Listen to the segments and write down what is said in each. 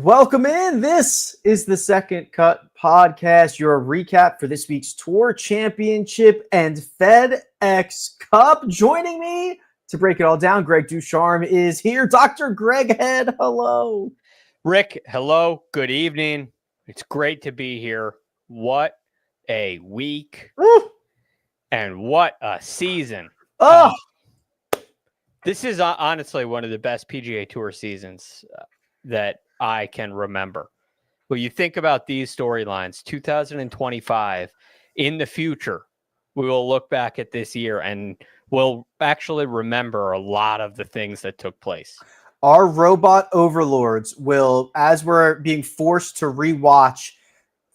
Welcome in. This is the Second Cut Podcast, your recap for this week's Tour Championship and FedEx Cup. Joining me to break it all down, Greg DuCharme is here. Dr. Greg Head, hello. Rick, hello. Good evening. It's great to be here. What a week. Woo. And what a season. This is honestly one of the best PGA Tour seasons that I can remember. Well, you think about these storylines, 2025, in the future, we will look back at this year and we'll actually remember a lot of the things that took place. Our robot overlords will, as we're being forced to rewatch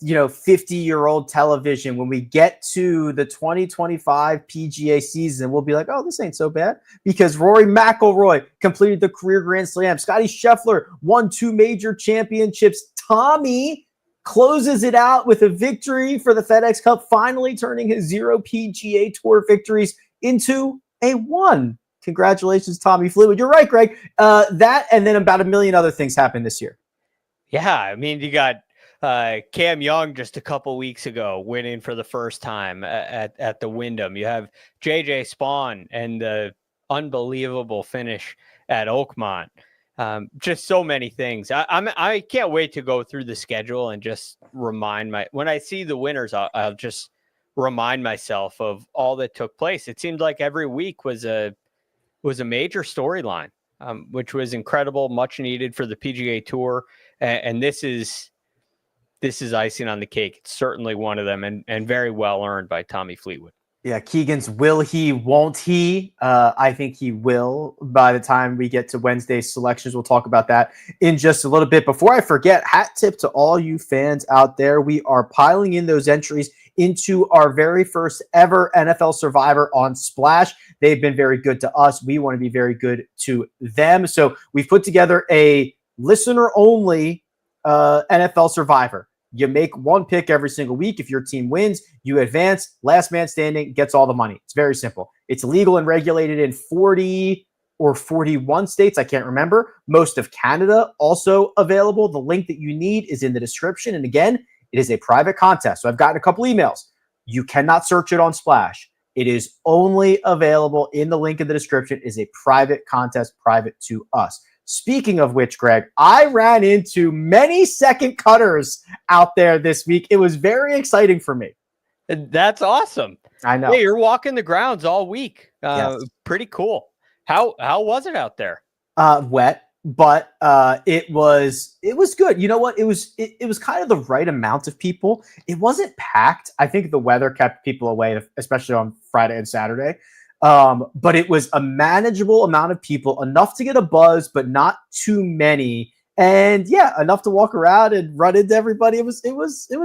50-year-old television, when we get to the 2025 PGA season, we'll be like, oh, this ain't so bad, because Rory McIlroy completed the career Grand Slam. Scotty Scheffler won 2 major championships. Tommy closes it out with a victory for the FedEx Cup, finally turning his 0 PGA Tour victories into a 1. Congratulations, Tommy Fleetwood. You're right, Greg. That and then about a million other things happened this year. Yeah, I mean, you got Cam Young just a couple weeks ago winning for the first time at the Wyndham. You have JJ Spawn and the unbelievable finish at Oakmont. Just so many things. I can't wait to go through the schedule and just when I see the winners, I'll just remind myself of all that took place. It seemed like every week was a major storyline, which was incredible, much needed for the PGA Tour. And this is icing on the cake. It's certainly one of them, and very well earned by Tommy Fleetwood. Yeah, Keegan's will he, won't he? I think he will by the time we get to Wednesday's selections. We'll talk about that in just a little bit. Before I forget, hat tip to all you fans out there. We are piling in those entries into our very first ever NFL Survivor on Splash. They've been very good to us. We want to be very good to them. So we've put together a listener-only NFL Survivor. You make one pick every single week. If your team wins, you advance. Last man standing gets all the money. It's very simple. It's legal and regulated in 40 or 41 states. I can't remember. Most of Canada also available. The link that you need is in the description. And again, it is a private contest. So I've gotten a couple emails. You cannot search it on Splash. It is only available in the link in the description. It is a private contest, private to us. Speaking of which, Greg, I ran into many second cutters out there this week. It was very exciting for me. That's awesome. I know. Hey, you're walking the grounds all week. Yes. Pretty cool. How was it out there? Wet, but it was good. You know what? It was kind of the right amount of people. It wasn't packed. I think the weather kept people away, especially on Friday and Saturday. But it was a manageable amount of people, enough to get a buzz, but not too many. And yeah, enough to walk around and run into everybody. It was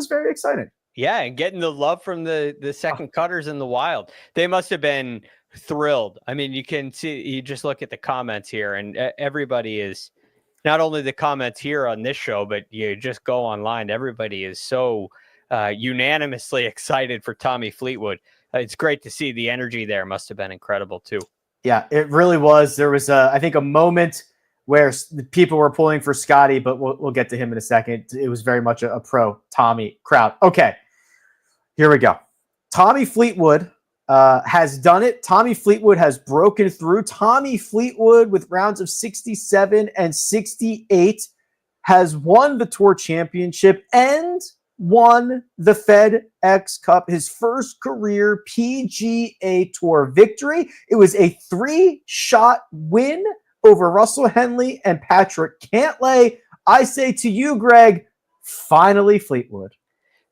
very exciting. Yeah, and getting the love from the second cutters in the wild. They must have been thrilled. I mean, you can see, you just look at the comments here, and everybody is, not only the comments here on this show, but you just go online. Everybody is so unanimously excited for Tommy Fleetwood. It's great to see. The energy there must have been incredible too. Yeah, it really was. There was, I think, a moment where the people were pulling for Scotty, but we'll get to him in a second. It was very much a pro Tommy crowd. Okay, here we go. Tommy Fleetwood has done it. Tommy Fleetwood has broken through. Tommy Fleetwood, with rounds of 67 and 68, has won the Tour Championship and won the FedEx Cup, his first career PGA Tour victory. It was a 3-shot win over Russell Henley and Patrick Cantlay. I say to you, Greg, finally Fleetwood.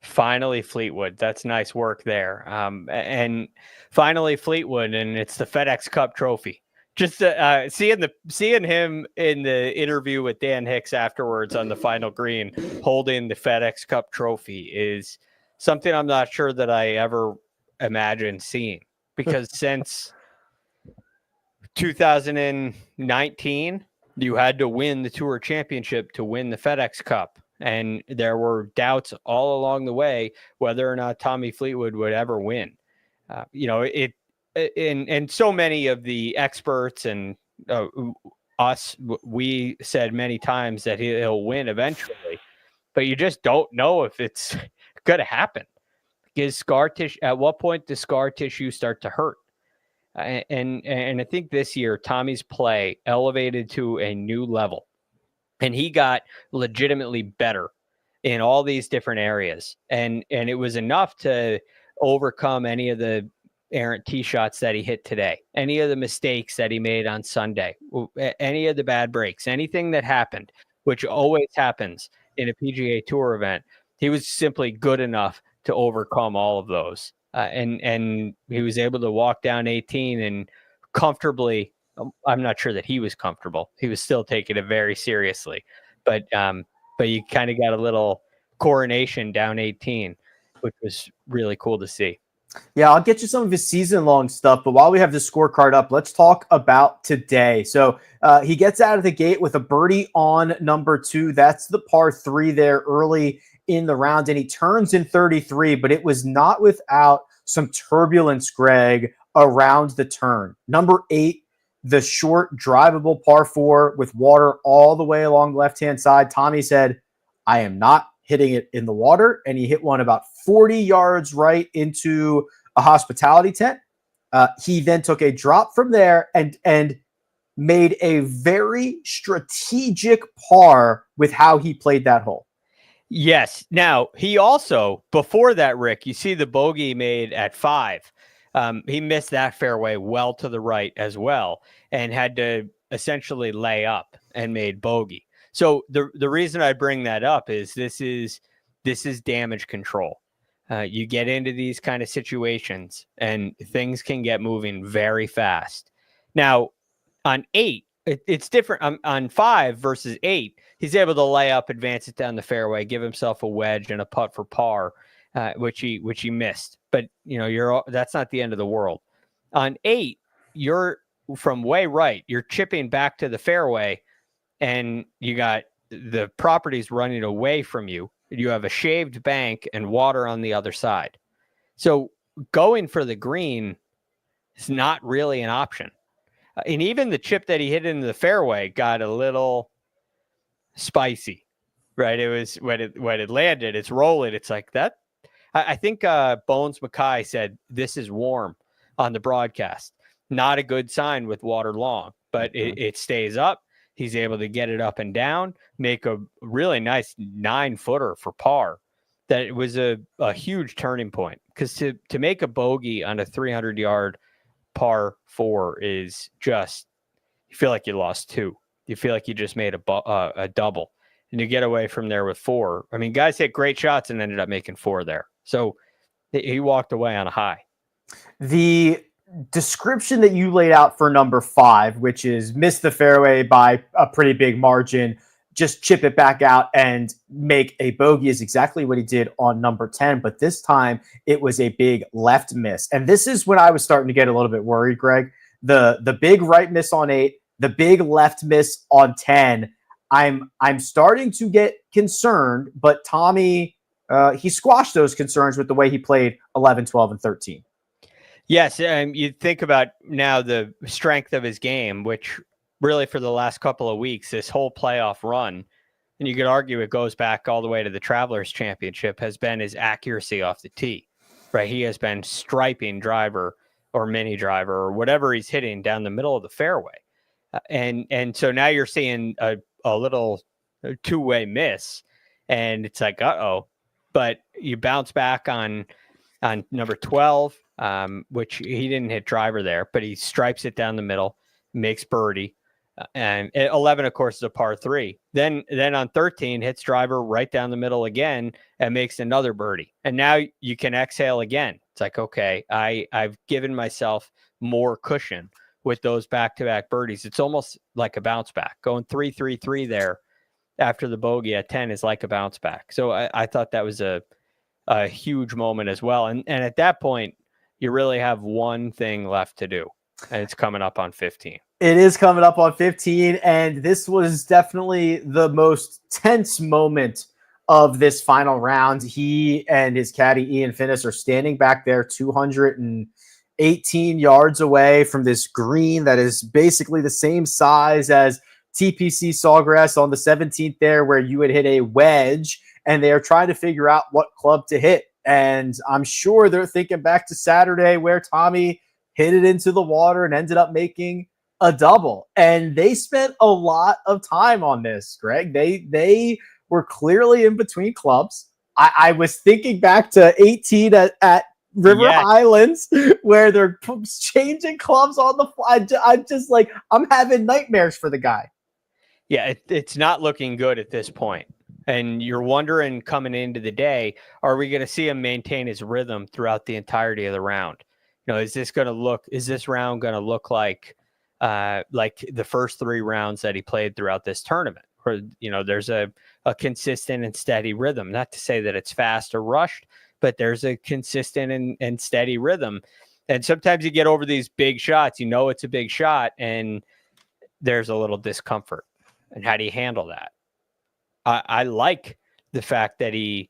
Finally Fleetwood. That's nice work there. And finally Fleetwood, and it's the FedEx Cup trophy. Just seeing him in the interview with Dan Hicks afterwards on the final green, holding the FedEx Cup trophy, is something I'm not sure that I ever imagined seeing, because since 2019, you had to win the Tour Championship to win the FedEx Cup. And there were doubts all along the way whether or not Tommy Fleetwood would ever win. And so many of the experts and we said many times that he'll win eventually, but you just don't know if it's going to happen. Is scar tissue, at what point does scar tissue start to hurt? And I think this year Tommy's play elevated to a new level, and he got legitimately better in all these different areas, and it was enough to overcome any of the errant tee shots that he hit today, any of the mistakes that he made on Sunday, any of the bad breaks, anything that happened, which always happens in a PGA Tour event. He was simply good enough to overcome all of those. And he was able to walk down 18 and comfortably. I'm not sure that he was comfortable. He was still taking it very seriously, but you kind of got a little coronation down 18, which was really cool to see. Yeah, I'll get you some of his season-long stuff, but while we have the scorecard up, let's talk about today. So he gets out of the gate with a birdie on number 2. That's the par 3 there early in the round, and he turns in 33, but it was not without some turbulence, Greg, around the turn. Number 8, the short, drivable par 4 with water all the way along the left-hand side. Tommy said, I am not hitting it in the water, and he hit one about 40 yards right into a hospitality tent. He then took a drop from there and made a very strategic par with how he played that hole. Yes. Now, he also, before that, Rick, you see the bogey he made at 5. He missed that fairway well to the right as well and had to essentially lay up and made bogey. So the reason I bring that up is this is damage control. You get into these kind of situations and things can get moving very fast. Now, on 8, it's different. On 5 versus 8, he's able to lay up, advance it down the fairway, give himself a wedge and a putt for par, which he missed. But that's not the end of the world. On 8, you're from way right. You're chipping back to the fairway, and you got the properties running away from you. You have a shaved bank and water on the other side. So going for the green is not really an option. And even the chip that he hit into the fairway got a little spicy, right? It was when it landed, it's rolling. It's like that. I think Bones Mackay said this is warm on the broadcast. Not a good sign with water long, but it stays up. He's able to get it up and down, make a really nice 9-footer for par. That it was a huge turning point, because to make a bogey on a 300-yard par 4 is just, you feel like you lost 2. You feel like you just made a double, and you get away from there with 4. I mean, guys hit great shots and ended up making 4 there. So he walked away on a high. The description that you laid out for number 5, which is miss the fairway by a pretty big margin, just chip it back out and make a bogey, is exactly what he did on number 10. But this time it was a big left miss. And this is when I was starting to get a little bit worried, Greg. The big right miss on 8, the big left miss on 10. I'm starting to get concerned, but Tommy, he squashed those concerns with the way he played 11, 12, and 13. Yes, you think about now the strength of his game, which really for the last couple of weeks, this whole playoff run, and you could argue it goes back all the way to the Travelers Championship, has been his accuracy off the tee, right? He has been striping driver or mini driver or whatever he's hitting down the middle of the fairway. And so now you're seeing a little 2-way miss, and it's like, uh-oh. But you bounce back on number 12, which he didn't hit driver there, but he stripes it down the middle, makes birdie. And 11, of course, is a par 3. Then on 13, hits driver right down the middle again and makes another birdie. And now you can exhale again. It's like, okay, I've given myself more cushion with those back-to-back birdies. It's almost like a bounce back. Going 3-3-3 there after the bogey at 10 is like a bounce back. So I thought that was a huge moment as well. And at that point, you really have one thing left to do, and it's coming up on 15. It is coming up on 15, and this was definitely the most tense moment of this final round. He and his caddy, Ian Finnis, are standing back there 200 and 18 yards away from this green that is basically the same size as TPC Sawgrass on the 17th there, where you would hit a wedge, and they are trying to figure out what club to hit. And I'm sure they're thinking back to Saturday where Tommy hit it into the water and ended up making a double. And they spent a lot of time on this, Greg. They were clearly in between clubs. I was thinking back to 18 at River Highlands, where they're changing clubs on the fly. I'm just like, I'm having nightmares for the guy. Yeah, it's not looking good at this point. And you're wondering coming into the day, are we going to see him maintain his rhythm throughout the entirety of the round? Is this round going to look like the first 3 rounds that he played throughout this tournament? Or, there's a consistent and steady rhythm. Not to say that it's fast or rushed, but there's a consistent and steady rhythm. And sometimes you get over these big shots, it's a big shot, and there's a little discomfort. And how do you handle that? I like the fact that I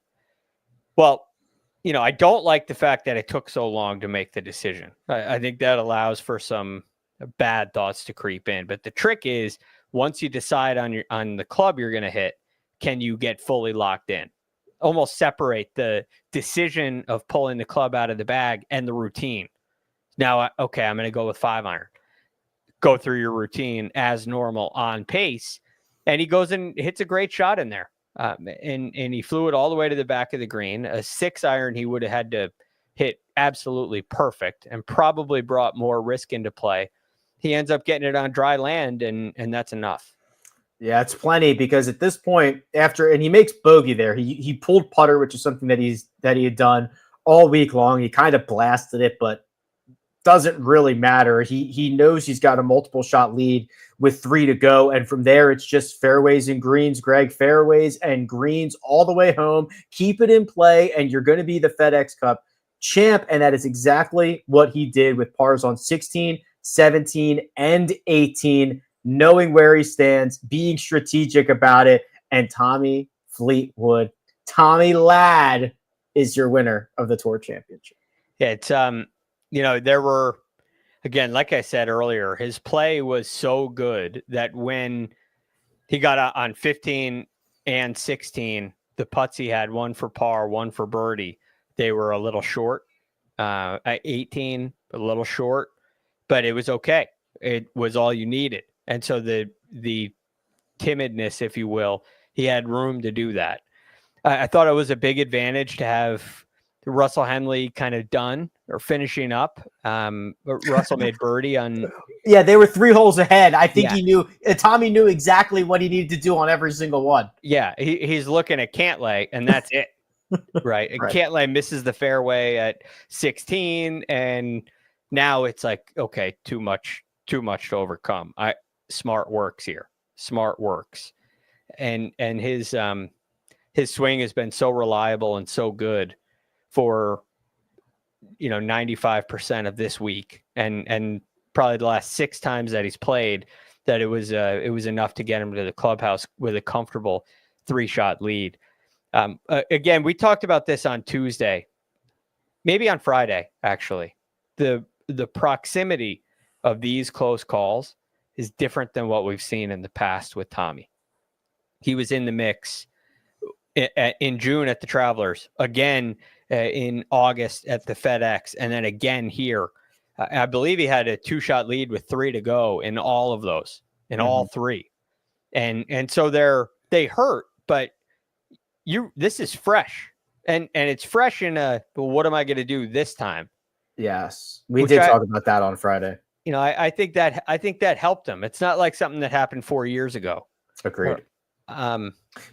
don't like the fact that it took so long to make the decision. I think that allows for some bad thoughts to creep in. But the trick is, once you decide on the club you're going to hit, can you get fully locked in? Almost separate the decision of pulling the club out of the bag and the routine. Now, okay, I'm going to go with 5-iron. Go through your routine as normal on pace. And he goes and hits a great shot in there. And he flew it all the way to the back of the green. A 6-iron he would have had to hit absolutely perfect and probably brought more risk into play. He ends up getting it on dry land, and that's enough. Yeah, it's plenty, because at this point, and he makes bogey there. He pulled putter, which is something that he had done all week long. He kind of blasted it, but doesn't really matter. He knows he's got a multiple shot lead with 3 to go. And from there, it's just fairways and greens, Greg, fairways and greens all the way home. Keep it in play, and you're going to be the FedEx Cup champ. And that is exactly what he did with pars on 16, 17, and 18, knowing where he stands, being strategic about it. And Tommy Fleetwood, Tommy Ladd, is your winner of the Tour Championship. Yeah, it's there were, again, like I said earlier, his play was so good that when he got out on 15 and 16, the putts he had, one for par, one for birdie, they were a little short. At 18, a little short, but it was okay. It was all you needed. And so the timidness, if you will, he had room to do that. I thought it was a big advantage to have Russell Henley kind of done or finishing up. Russell made birdie on. Yeah, they were 3 holes ahead. I think he knew. Tommy knew exactly what he needed to do on every single one. Yeah, he's looking at Cantlay, and that's it. Right. And Cantlay misses the fairway at 16, and now it's like, okay, too much to overcome. Smart works here. Smart works, and his swing has been so reliable and so good for 95% of this week, and probably the last 6 times that he's played, that it was enough to get him to the clubhouse with a comfortable 3-shot lead. Again, we talked about this on Tuesday, maybe on Friday, actually. The proximity of these close calls is different than what we've seen in the past with Tommy. He was in the mix in June at the Travelers, again in August at the FedEx, and then again here. I believe he had a 2-shot lead with 3 to go in all of those, all 3. And so they hurt, but this is fresh, and it's fresh in what am I going to do this time? Yes, we did talk about that on Friday. I think that helped him. It's not like something that happened 4 years ago. Agreed.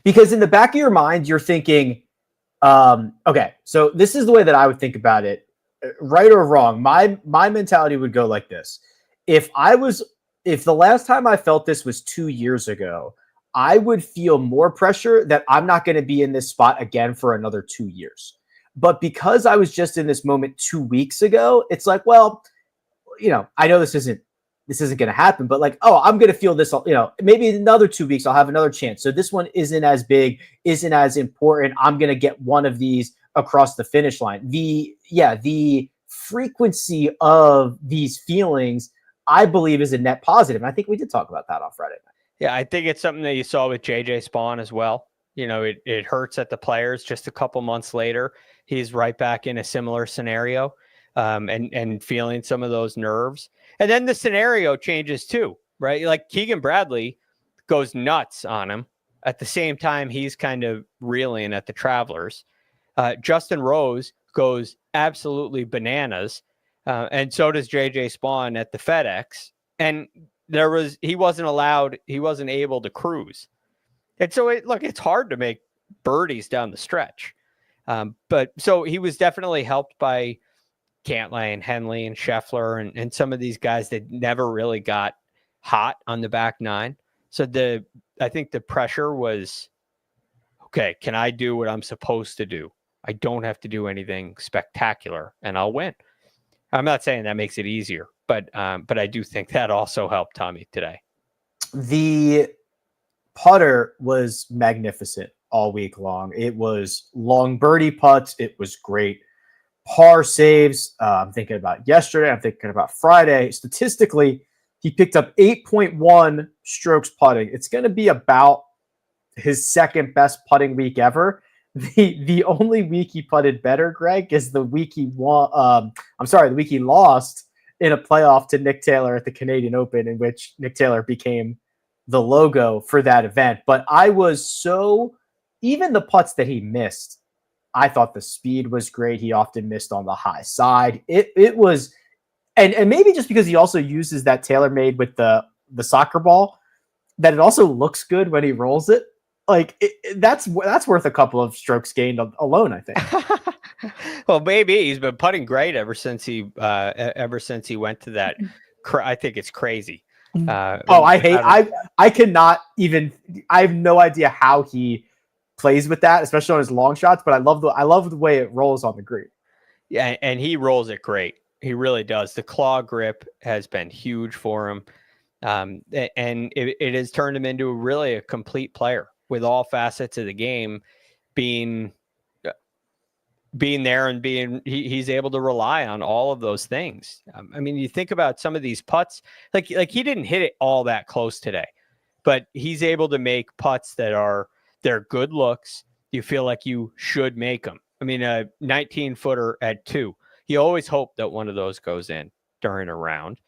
Because in the back of your mind, you're thinking, okay, so this is the way that I would think about it, right or wrong. My mentality would go like this: if the last time I felt this was 2 years ago, I would feel more pressure that I'm not going to be in this spot again for another 2 years. But because I was just in this moment 2 weeks ago, it's like, well, I know this isn't going to happen, but like, oh, I'm going to feel this, maybe in another 2 weeks, I'll have another chance. So this one isn't as big, isn't as important. I'm going to get one of these across the finish line. The frequency of these feelings, I believe, is a net positive. And I think we did talk about that on Friday night. Yeah, I think it's something that you saw with JJ Spawn as well. It hurts at the players. Just a couple months later, he's right back in a similar scenario, and feeling some of those nerves. And then the scenario changes too, right? Like Keegan Bradley goes nuts on him. At the same time, he's kind of reeling at the Travelers. Justin Rose goes absolutely bananas, and so does JJ Spawn at the FedEx. And he wasn't able to cruise. And so it's hard to make birdies down the stretch. But so he was definitely helped by Cantlay and Henley and Scheffler and some of these guys that never really got hot on the back nine. So I think the pressure was, okay, can I do what I'm supposed to do? I don't have to do anything spectacular and I'll win. I'm not saying that makes it easier, but I do think that also helped Tommy today. The putter was magnificent all week long. It was long birdie putts. It was great par saves. I'm thinking about yesterday. I'm thinking about Friday. Statistically, he picked up 8.1 strokes putting. It's going to be about his second best putting week ever. The only week he putted better, Greg, is the week he won. The week he lost in a playoff to Nick Taylor at the Canadian Open, in which Nick Taylor became the logo for that event. But even the putts that he missed, I thought the speed was great. He often missed on the high side. It was, and maybe just because he also uses that TaylorMade with the soccer ball, that it also looks good when he rolls it. Like that's worth a couple of strokes gained alone, I think. Well, maybe he's been putting great ever since he went to that. I think it's crazy. I cannot even. I have no idea how he plays with that, especially on his long shots. But I love the way it rolls on the green. Yeah, and he rolls it great. He really does. The claw grip has been huge for him, and it has turned him into really a complete player with all facets of the game being there and he's able to rely on all of those things. I mean, you think about some of these putts, like he didn't hit it all that close today, but he's able to make putts they're good looks. You feel like you should make them. I mean, a 19-footer at 2, you always hope that one of those goes in during a round.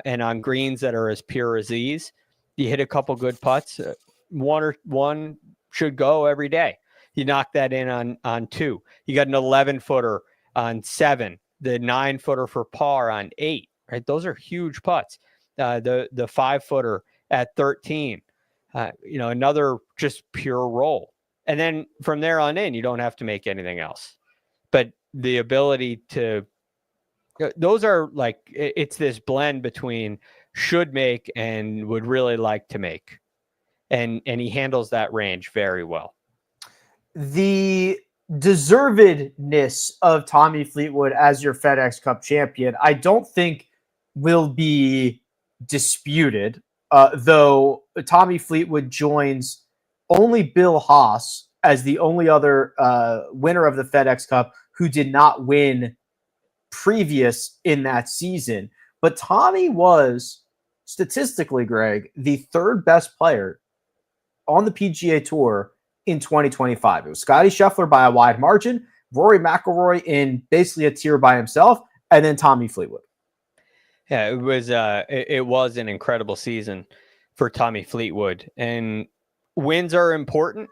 And on greens that are as pure as these, you hit a couple good putts. One should go every day. You knock that in on 2. You got an 11-footer on 7, the 9-footer for par on 8. Right, those are huge putts. The 5-footer at 13. Another just pure roll. And then from there on in, you don't have to make anything else. But the ability to, those are like, it's this blend between should make and would really like to make. And he handles that range very well. The deservedness of Tommy Fleetwood as your FedEx Cup champion, I don't think will be disputed, though Tommy Fleetwood joins only Bill Haas as the only other winner of the FedEx Cup who did not win previous in that season. But Tommy was, statistically, Greg, the third best player on the PGA Tour in 2025. It was Scotty Scheffler by a wide margin, Rory McIlroy in basically a tier by himself, and then Tommy Fleetwood. Yeah, it was an incredible season for Tommy Fleetwood, and wins are important.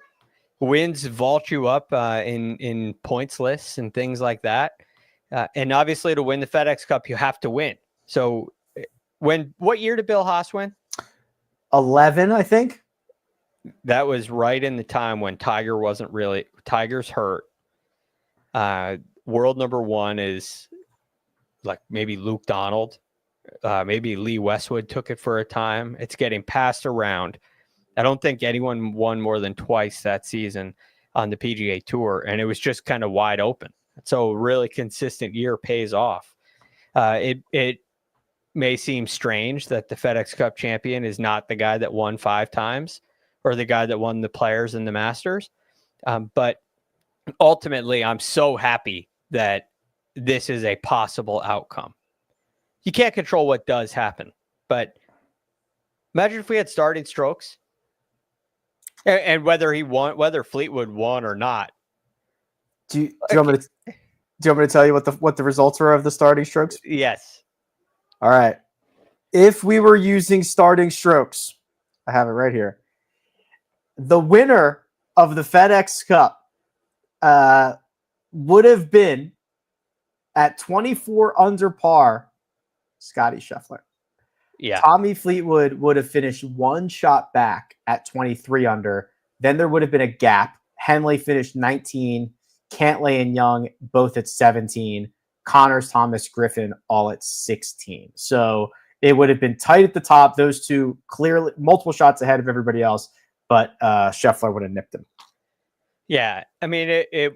Wins vault you up in points lists and things like that. And obviously, to win the FedEx Cup, you have to win. So, what year did Bill Haas win? 11, I think. That was right in the time when Tiger's hurt. World number 1 is like maybe Luke Donald. Maybe Lee Westwood took it for a time. It's getting passed around. I don't think anyone won more than twice that season on the PGA Tour, and it was just kind of wide open. So really consistent year pays off. It may seem strange that the FedEx Cup champion is not the guy that won 5 times or the guy that won the Players and the Masters. But ultimately, I'm so happy that this is a possible outcome. You can't control what does happen, but imagine if we had starting strokes and whether Fleetwood won or not. Do you want me to tell you what the results were of the starting strokes? Yes. All right. If we were using starting strokes, I have it right here. The winner of the FedEx Cup would have been at 24 under par, Scotty Scheffler. Yeah. Tommy Fleetwood would have finished one shot back at 23 under. Then there would have been a gap. Henley finished 19. Cantlay and Young both at 17. Connors, Thomas, Griffin all at 16. So it would have been tight at the top. Those two clearly multiple shots ahead of everybody else, but Scheffler would have nipped him. Yeah. I mean, it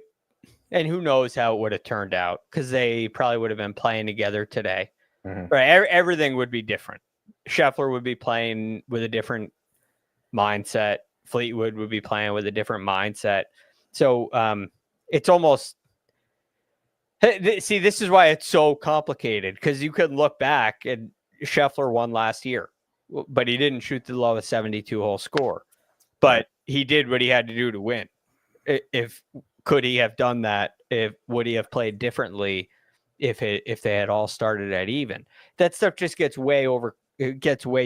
and who knows how it would have turned out, because they probably would have been playing together today. Mm-hmm. Right. Everything would be different. Scheffler would be playing with a different mindset. Fleetwood would be playing with a different mindset. So it's almost, see, this is why it's so complicated, because you could look back and Scheffler won last year, but he didn't shoot the lowest 72-hole score. But he did what he had to do to win. Could he have done that? Would he have played differently if they had all started at even? That stuff just gets way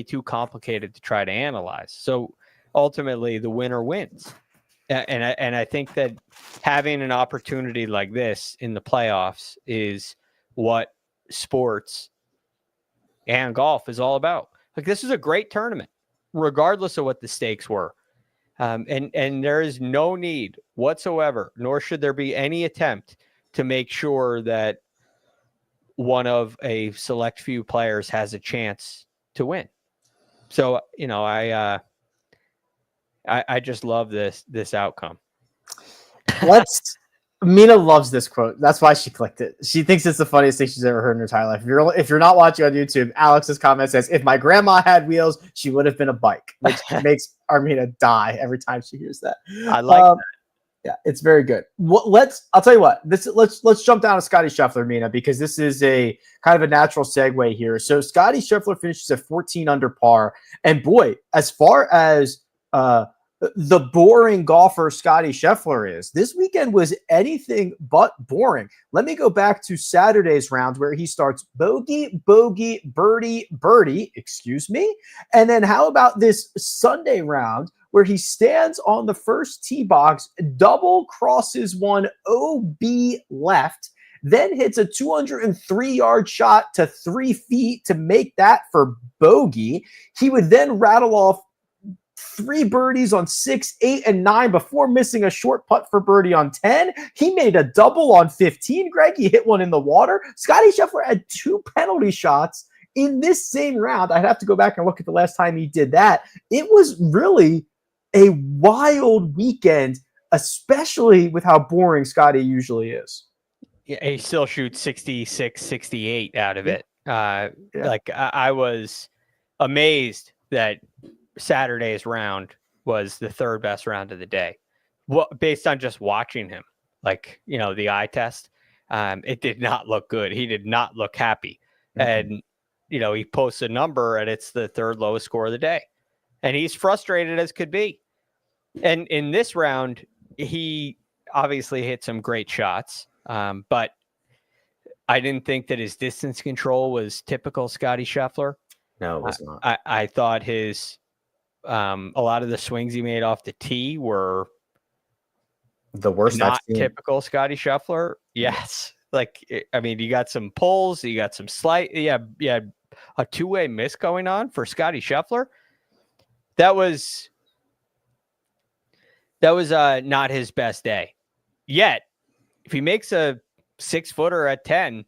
too complicated to try to analyze. So ultimately, the winner wins. And I think that having an opportunity like this in the playoffs is what sports and golf is all about. Like, this is a great tournament, regardless of what the stakes were. And there is no need whatsoever, nor should there be any attempt to make sure that one of a select few players has a chance to win. So, I just love this outcome. Mina loves this quote. That's why she clicked it. She thinks it's the funniest thing she's ever heard in her entire life. If you're not watching on YouTube, Alex's comment says, "If my grandma had wheels, she would have been a bike," which makes Armina die every time she hears that. I like that. Yeah, it's very good. I'll tell you what. Let's jump down to Scotty Scheffler, Mina, because this is a kind of a natural segue here. So Scotty Scheffler finishes at 14 under par, and boy, as far as the boring golfer Scotty Scheffler is, this weekend was anything but boring. Let me go back to Saturday's round where he starts bogey, bogey, birdie, birdie, excuse me. And then how about this Sunday round where he stands on the first tee box, double crosses one OB left, then hits a 203-yard shot to 3 feet to make that for bogey. He would then rattle off 3 birdies on 6, 8, and 9 before missing a short putt for birdie on 10. He made a double on 15. Greg, he hit one in the water. Scotty Scheffler had 2 penalty shots in this same round. I'd have to go back and look at the last time he did that. It was really a wild weekend, especially with how boring Scotty usually is. Yeah, he still shoots 66, 68 out of it. Like, I was amazed that Saturday's round was the 3rd best round of the day. Well, based on just watching him, like, the eye test, it did not look good. He did not look happy. Mm-hmm. And, he posts a number and it's the 3rd lowest score of the day. And he's frustrated as could be. And in this round, he obviously hit some great shots. But I didn't think that his distance control was typical Scotty Scheffler. No, it was not. I thought his a lot of the swings he made off the tee were the worst. Not typical Scotty Scheffler. Yes. Like, I mean, you got some pulls, you got some slight, yeah, a 2-way miss going on for Scotty Scheffler. That was not his best day. Yet, if he makes a 6-footer at 10,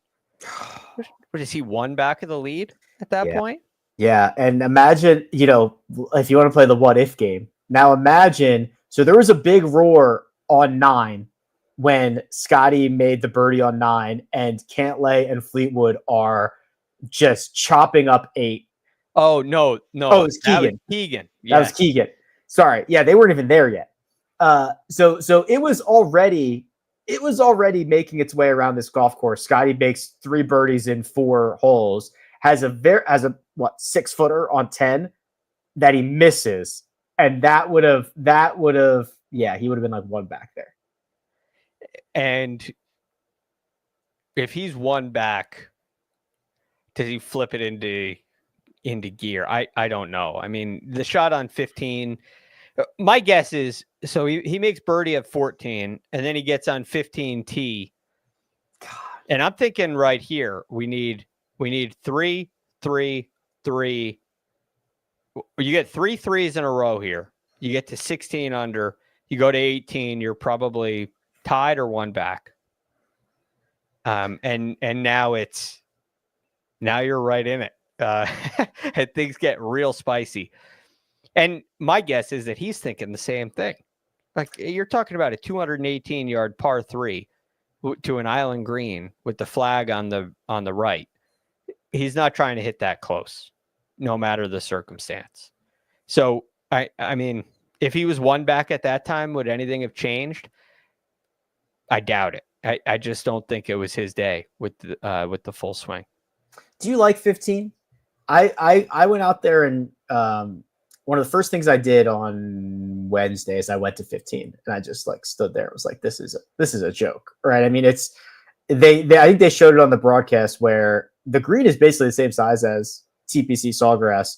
what is he, 1 back of the lead at that point? Yeah, and imagine, if you want to play the what-if game. Now imagine, so there was a big roar on 9 when Scotty made the birdie on 9, and Cantlay and Fleetwood are just chopping up 8. Oh, no. Oh, it was Keegan. That was Keegan. Yes. That was Keegan. Sorry. Yeah, they weren't even there yet. So it was already it was already making its way around this golf course. Scotty makes 3 birdies in 4 holes, has a 6-footer on 10 that he misses, and he would have been like 1 back there. And if he's 1 back, does he flip it into gear? I don't know. I mean, the shot on 15, my guess is, so he makes birdie at 14, and then he gets on 15 tee. God. And I'm thinking right here, we need 3, 3, 3. You get 3 threes in a row here. You get to 16 under. You go to 18, you're probably tied or 1 back. And now you're right in it. And things get real spicy. And my guess is that he's thinking the same thing. Like, you're talking about a 218-yard par 3 to an island green with the flag on the right. He's not trying to hit that close, no matter the circumstance. So I mean, if he was 1 back at that time, would anything have changed? I doubt it. I just don't think it was his day with the full swing. Do you like 15? I went out there and one of the first things I did on Wednesday is I went to 15 and I just like stood there. It was like, this is a joke, right? I mean, I think they showed it on the broadcast where the green is basically the same size as TPC Sawgrass,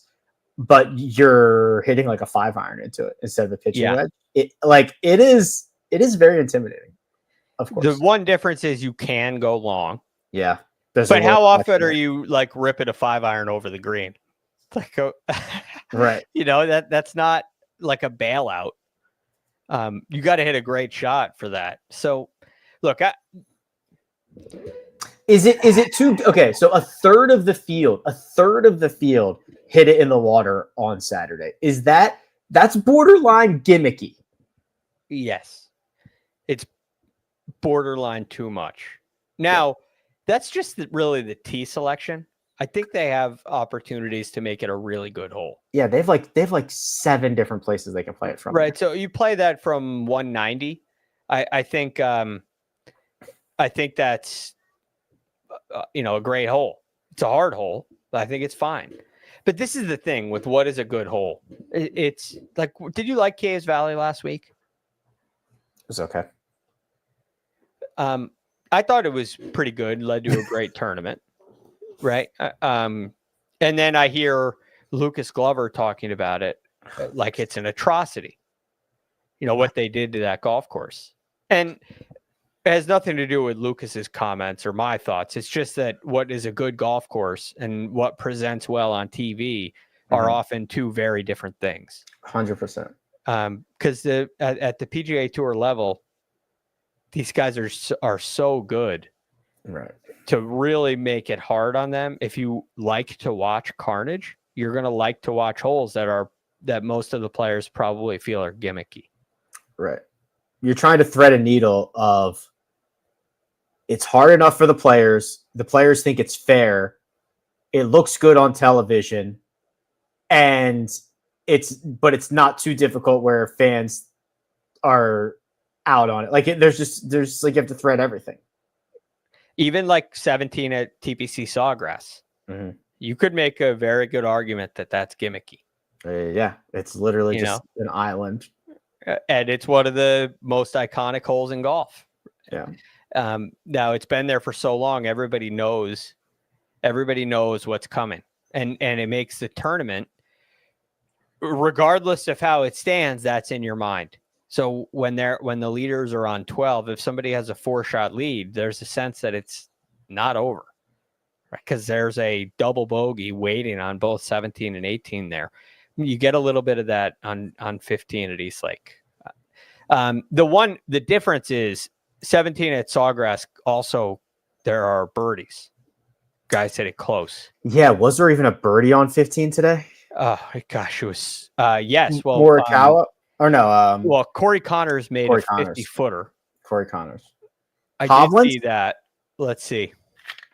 but you're hitting like a 5-iron into it instead of a pitching wedge. It is very intimidating. Of course. The one difference is you can go long. Yeah. But how often are you like ripping a 5-iron over the green? Like, right. You know, that's not like a bailout. You got to hit a great shot for that. So look, is it too, okay. So a third of the field hit it in the water on Saturday. That's borderline gimmicky. Yes. It's borderline too much. Now, that's just really the tee selection. I think they have opportunities to make it a really good hole. Yeah, they have like 7 different places they can play it from. Right. So you play that from 190. I think that's a great hole. It's a hard hole, but I think it's fine. But this is the thing with what is a good hole. It's like, did you like Caves Valley last week? It was okay. I thought it was pretty good. Led to a great tournament, right? And then I hear Lucas Glover talking about it like it's an atrocity. You know what they did to that golf course, and it has nothing to do with Lucas's comments or my thoughts. It's just that what is a good golf course and what presents well on TV are often 2 very different things. 100%. Because at the PGA Tour level, these guys are so good, right, to really make it hard on them. If you like to watch carnage, you're going to like to watch holes that most of the players probably feel are gimmicky. Right. You're trying to thread a needle of it's hard enough for the players. The players think it's fair. It looks good on television, and it's not too difficult where fans are out on it. Like there's like you have to thread everything. Even like 17 at TPC Sawgrass, you could make a very good argument that that's gimmicky. Yeah, it's literally just an island, and it's one of the most iconic holes in golf. Yeah. Now it's been there for so long, everybody knows what's coming, and it makes the tournament, regardless of how it stands, that's in your mind. So when the leaders are on 12, if somebody has a 4-shot lead, there's a sense that it's not over, right? Because there's a double bogey waiting on both 17 and 18 there. You get a little bit of that on 15 at Eastlake. The difference is 17 at Sawgrass. Also, there are birdies. Guys hit it close. Yeah, was there even a birdie on 15 today? Oh gosh, it was. Yes. Well, Morikawa. Or no, well, Corey Connors made a 50-footer. Corey Connors. I did see that. Let's see.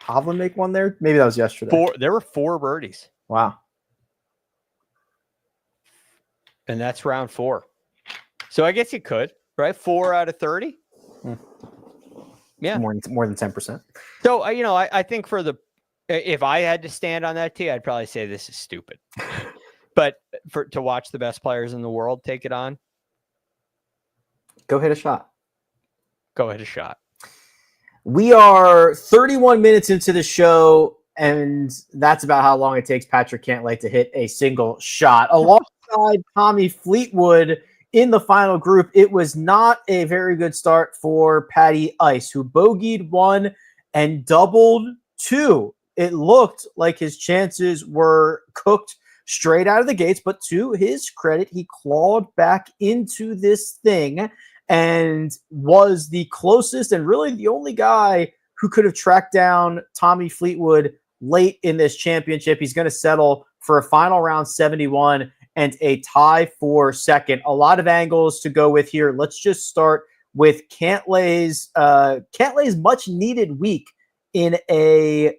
Hovland make one there? Maybe that was yesterday. There were 4 birdies. Wow. And that's round 4. So I guess you could, right? 4 out of 30. Yeah. More than 10%. So, I think if I had to stand on that tee, I'd probably say this is stupid. But to watch the best players in the world take it on, go hit a shot. Go hit a shot. We are 31 minutes into the show, and that's about how long it takes Patrick Cantlay to hit a single shot. Alongside Tommy Fleetwood in the final group, it was not a very good start for Patty Ice, who bogeyed 1 and doubled 2. It looked like his chances were cooked straight out of the gates, but to his credit, he clawed back into this thing and was the closest and really the only guy who could have tracked down Tommy Fleetwood late in this championship. He's going to settle for a final round 71 and a tie for second. A lot of angles to go with here. Let's just start with Cantlay's much needed week in a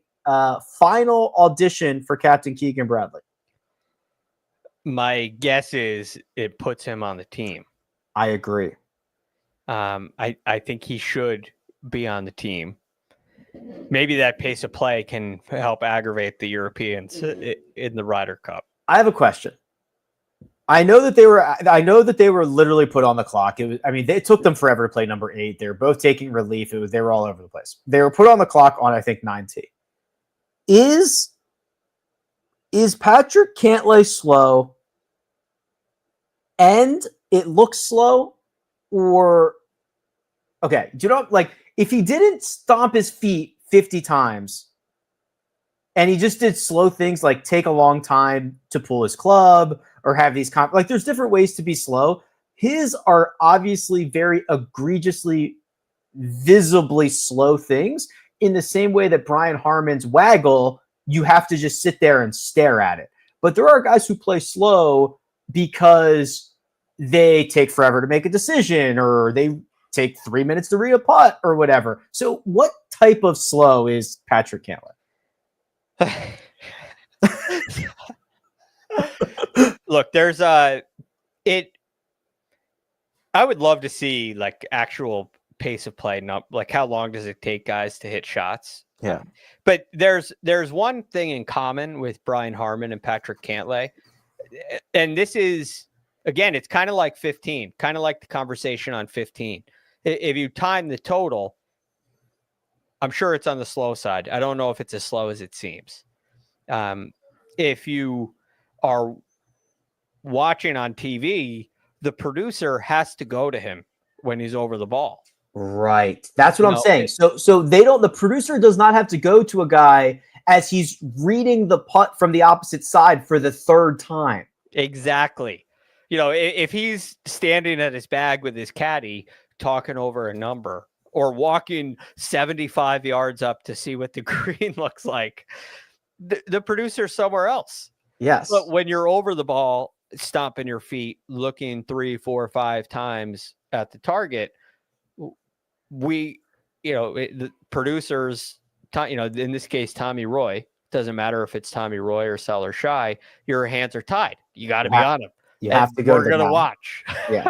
final audition for Captain Keegan Bradley. My guess is it puts him on the team. I agree. I think he should be on the team. Maybe that pace of play can help aggravate the Europeans in the Ryder Cup. I have a question. I know that they were literally put on the clock. It took them forever to play number 8. They were both taking relief. They were all over the place. They were put on the clock on, I think, 9T. Is Patrick Cantlay slow and it looks slow? Or, okay, do you know, like, if he didn't stomp his feet 50 times and he just did slow things like take a long time to pull his club or have these, there's different ways to be slow. His are obviously very egregiously, visibly slow things in the same way that Brian Harman's waggle, you have to just sit there and stare at it. But there are guys who play slow because they take forever to make a decision or they take 3 minutes to read a putt or whatever. So what type of slow is Patrick Cantlay? Look, there's I would love to see like actual pace of play, not like how long does it take guys to hit shots. Yeah. But there's one thing in common with Brian Harman and Patrick Cantlay. And this is, again, it's kind of like 15, kind of like the conversation on 15. If you time the total, I'm sure it's on the slow side. I don't know if it's as slow as it seems. If you are watching on TV, the producer has to go to him when he's over the ball. Right. That's what I'm saying. So the producer does not have to go to a guy as he's reading the putt from the opposite side for the third time. Exactly. If he's standing at his bag with his caddy talking over a number or walking 75 yards up to see what the green looks like, the producer's somewhere else. Yes. But when you're over the ball, stomping your feet, looking 3, 4, 5 times at the target, the producers, in this case, Tommy Roy, doesn't matter if it's Tommy Roy or Sell or Shy, your hands are tied. You got to be on him. You have to go. We're going to watch. Yeah.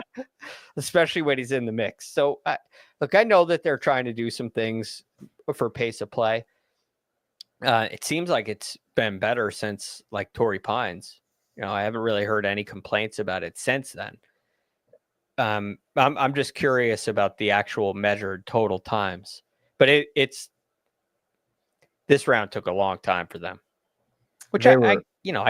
Especially when he's in the mix. So, I know that they're trying to do some things for pace of play. It seems like it's been better since like Torrey Pines. I haven't really heard any complaints about it since then. I'm just curious about the actual measured total times, but it's this round took a long time for them, which I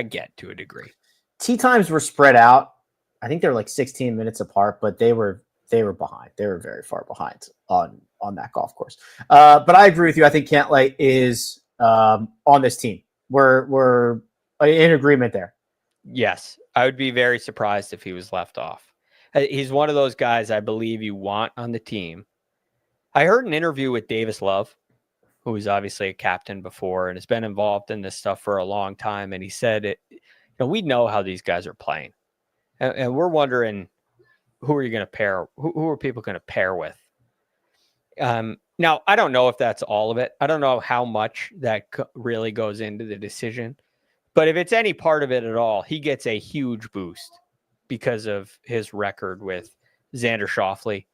get to a degree. Tee times were spread out. I think they were like 16 minutes apart, but they were behind. They were very far behind on that golf course. But I agree with you. I think Cantlay is on this team. We're in agreement there. Yes, I would be very surprised if he was left off. He's one of those guys I believe you want on the team. I heard an interview with Davis Love, who was obviously a captain before and has been involved in this stuff for a long time. And he said, we know how these guys are playing. And we're wondering, who are you going to pair? Who are people going to pair with? Now, I don't know if that's all of it. I don't know how much that really goes into the decision. But if it's any part of it at all, he gets a huge boost because of his record with Xander Schauffele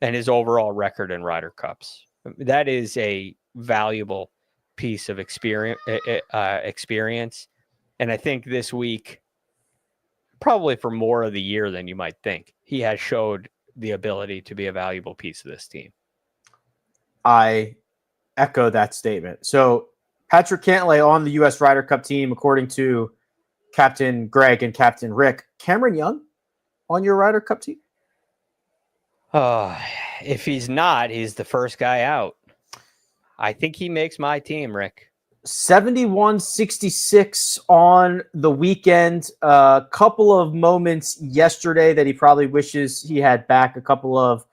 and his overall record in Ryder Cups. That is a valuable piece of experience. And I think this week, probably for more of the year than you might think, he has showed the ability to be a valuable piece of this team. I echo that statement. So Patrick Cantlay on the U.S. Ryder Cup team, according to Captain Greg and Captain Rick. Cameron Young on your Ryder Cup team? If he's not, he's the first guy out. I think he makes my team, Rick. 71-66 on the weekend. A couple of moments yesterday that he probably wishes he had back. A couple of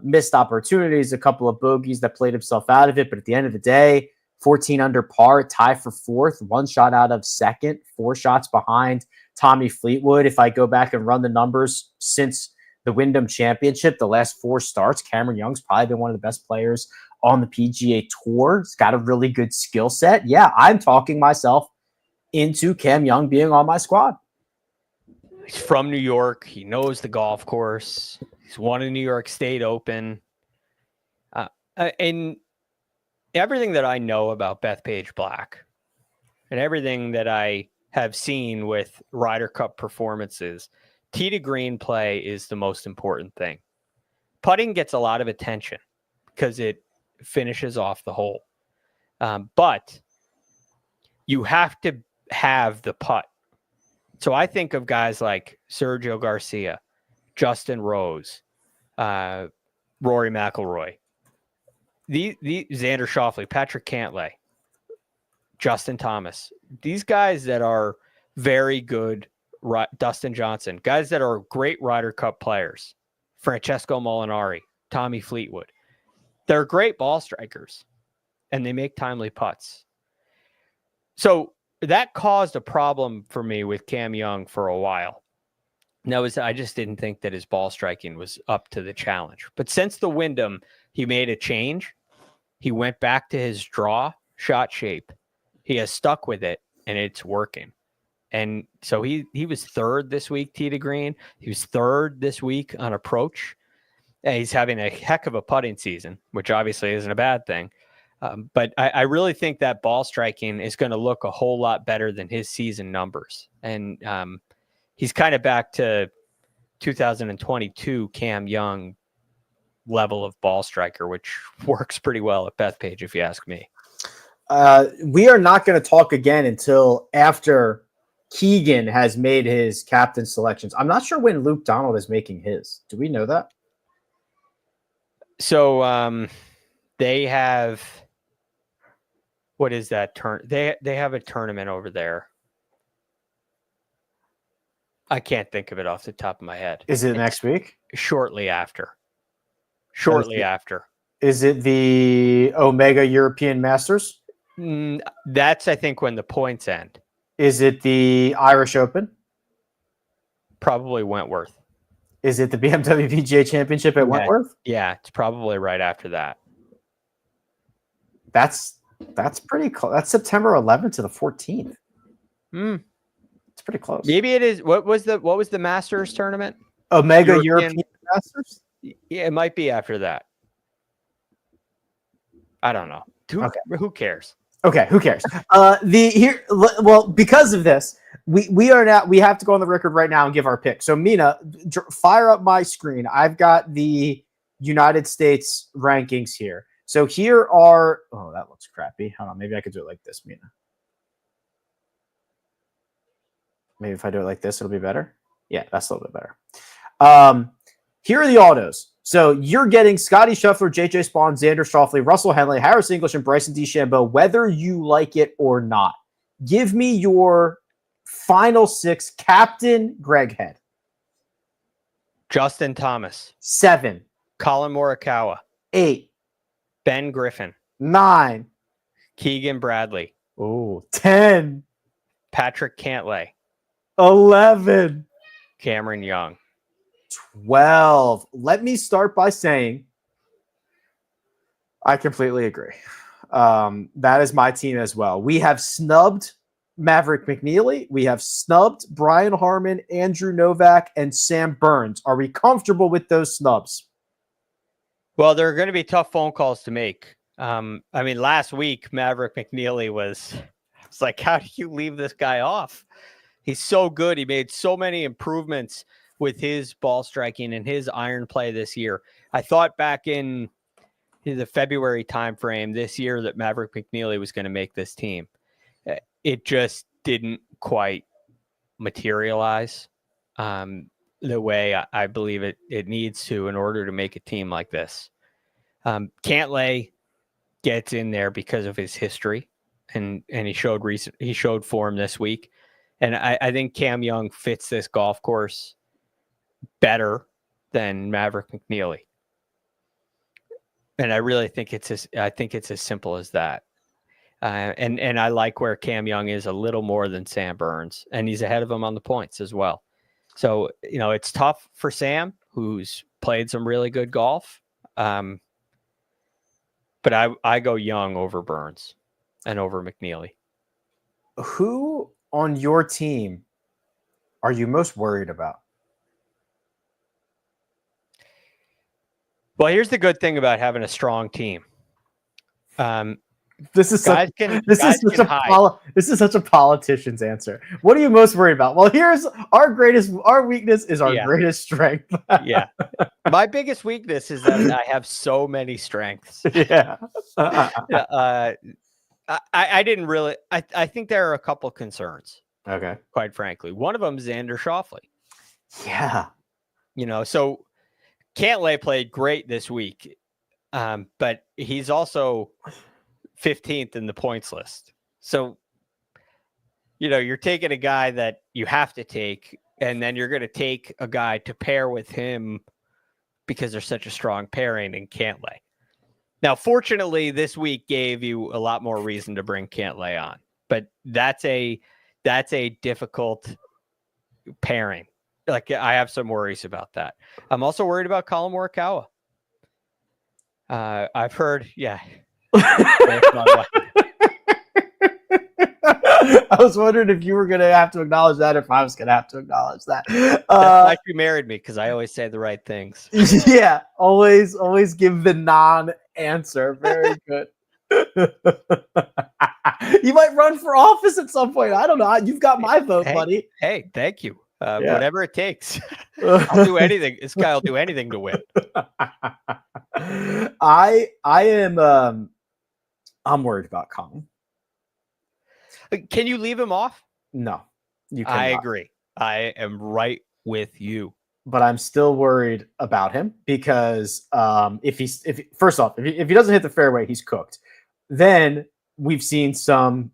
missed opportunities, a couple of bogeys that played himself out of it. But at the end of the day, 14 under par, tie for fourth, 1 shot out of second, 4 shots behind Tommy Fleetwood. If I go back and run the numbers since the Wyndham Championship, the last 4 starts, Cameron Young's probably been one of the best players on the PGA Tour. He's got a really good skill set. Yeah, I'm talking myself into Cam Young being on my squad. He's from New York. He knows the golf course. He's won a New York State Open. And everything that I know about Bethpage Black and everything that I have seen with Ryder Cup performances, tee to green play is the most important thing. Putting gets a lot of attention because it finishes off the hole. But you have to have the putt. So I think of guys like Sergio Garcia, Justin Rose, Rory McIlroy, the Xander Schauffele, Patrick Cantlay, Justin Thomas. These guys that are very good, Dustin Johnson, guys that are great Ryder Cup players, Francesco Molinari, Tommy Fleetwood. They're great ball strikers, and they make timely putts. So that caused a problem for me with Cam Young for a while. I just didn't think that his ball striking was up to the challenge. But since the Wyndham, he made a change. He went back to his draw shot shape. He has stuck with it, and it's working. And so he was third this week, tee to green. He was third this week on approach. And he's having a heck of a putting season, which obviously isn't a bad thing. But I really think that ball striking is going to look a whole lot better than his season numbers. And he's kind of back to 2022 Cam Young level of ball striker, which works pretty well at Bethpage, if you ask me. We are not going to talk again until after Keegan has made his captain selections. I'm not sure when Luke Donald is making his. Do we know that? So they have, what is that turn? They have a tournament over there. I can't think of it off the top of my head. Is it next week? Shortly after. Is it the Omega European Masters? That's, I think, when the points end. Is it the Irish Open? Probably Wentworth. Is it the BMW PGA Championship at Wentworth? Yeah, it's probably right after that. That's pretty close. That's September 11th to the 14th. It's pretty close. Maybe it is. What was the Masters tournament? Omega European Masters? Yeah, it might be after that. I don't know. Who cares? Okay, who cares? Because of this, we have to go on the record right now and give our pick. So Mina, fire up my screen. I've got the United States rankings here. So here are, that looks crappy. Hold on, maybe I could do it like this, Mina. Maybe if I do it like this, it'll be better. Yeah, that's a little bit better. Here are the autos. So you're getting Scotty Scheffler, JJ Spawn, Xander Schauffele, Russell Henley, Harris English, and Bryson DeChambeau, whether you like it or not. Give me your final 6. Captain Greg Head. Justin Thomas. 7. Colin Morikawa. 8. Ben Griffin. 9. Keegan Bradley. 10. Patrick Cantlay. 11. Cameron Young. 12. Let me start by saying I completely agree. That is my team as well. We have snubbed Maverick McNeely. We have snubbed Brian Harman, Andrew Novak, and Sam Burns. Are we comfortable with those snubs? Well, there are going to be tough phone calls to make. Last week, Maverick McNeely was like, how do you leave this guy off? He's so good. He made so many improvements with his ball striking and his iron play this year. I thought back in the February timeframe this year that Maverick McNeely was going to make this team. It just didn't quite materialize the way I believe it needs to in order to make a team like this. Cantlay gets in there because of his history, and he showed form this week. And I think Cam Young fits this golf course better than Maverick McNeely. And I really think it's as simple as that. And I like where Cam Young is a little more than Sam Burns, and he's ahead of him on the points as well. So, it's tough for Sam, who's played some really good golf. But I go Young over Burns and over McNeely. Who on your team are you most worried about? Well, here's the good thing about having a strong team. This is such a politician's answer. What are you most worried about? Well, here's our weakness is our greatest strength. Yeah. My biggest weakness is that I have so many strengths. Yeah. I didn't really, I think there are a couple concerns. Okay. Quite frankly. One of them is Xander Schauffele. Yeah. So Cantlay played great this week. But he's also 15th in the points list. So, you're taking a guy that you have to take, and then you're going to take a guy to pair with him because they're such a strong pairing in Cantlay. Now, fortunately, this week gave you a lot more reason to bring Cantlay on, but that's a difficult pairing. Like, I have some worries about that. I'm also worried about Colin Morikawa. I've heard, yeah. I was wondering if you were going to have to acknowledge that, if I was going to have to acknowledge that. That's why you married me, because I always say the right things. Yeah, always give the non-answer. Very good. You might run for office at some point. I don't know. You've got my vote, buddy. Hey, thank you. Whatever it takes. I'll do anything. This guy will do anything to win. I am. I'm worried about Colin. Can you leave him off? No, you cannot. I agree. I am right with you. But I'm still worried about him because if he doesn't hit the fairway, he's cooked. Then we've seen some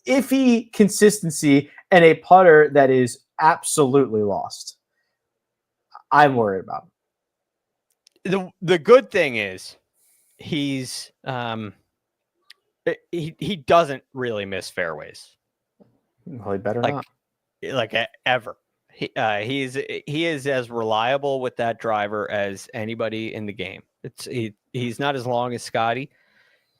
iffy consistency and a putter that is absolutely lost. I'm worried about him. The good thing is he's he doesn't really miss fairways. Well, he better not. Like ever. He is as reliable with that driver as anybody in the game. He's not as long as Scotty,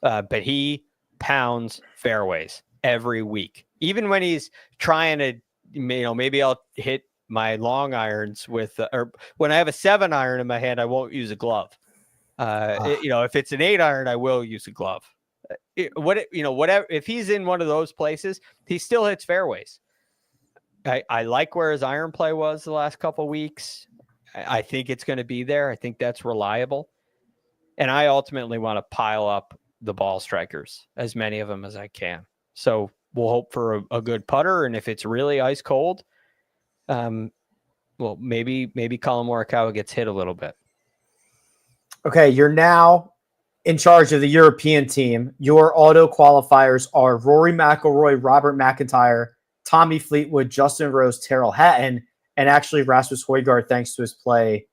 but he pounds fairways every week. Even when he's trying to, maybe I'll hit my long irons with, or when I have a 7-iron in my hand, I won't use a glove. If it's an 8-iron, I will use a glove. Whatever. If he's in one of those places, he still hits fairways. I like where his iron play was the last couple of weeks. I think it's going to be there. I think that's reliable. And I ultimately want to pile up the ball strikers, as many of them as I can. So we'll hope for a good putter. And if it's really ice cold, maybe Colin Morikawa gets hit a little bit. Okay, you're now in charge of the European team. Your auto qualifiers are Rory McIlroy, Robert McIntyre, Tommy Fleetwood, Justin Rose, Terrell Hatton, and actually Rasmus Højgaard, thanks to his play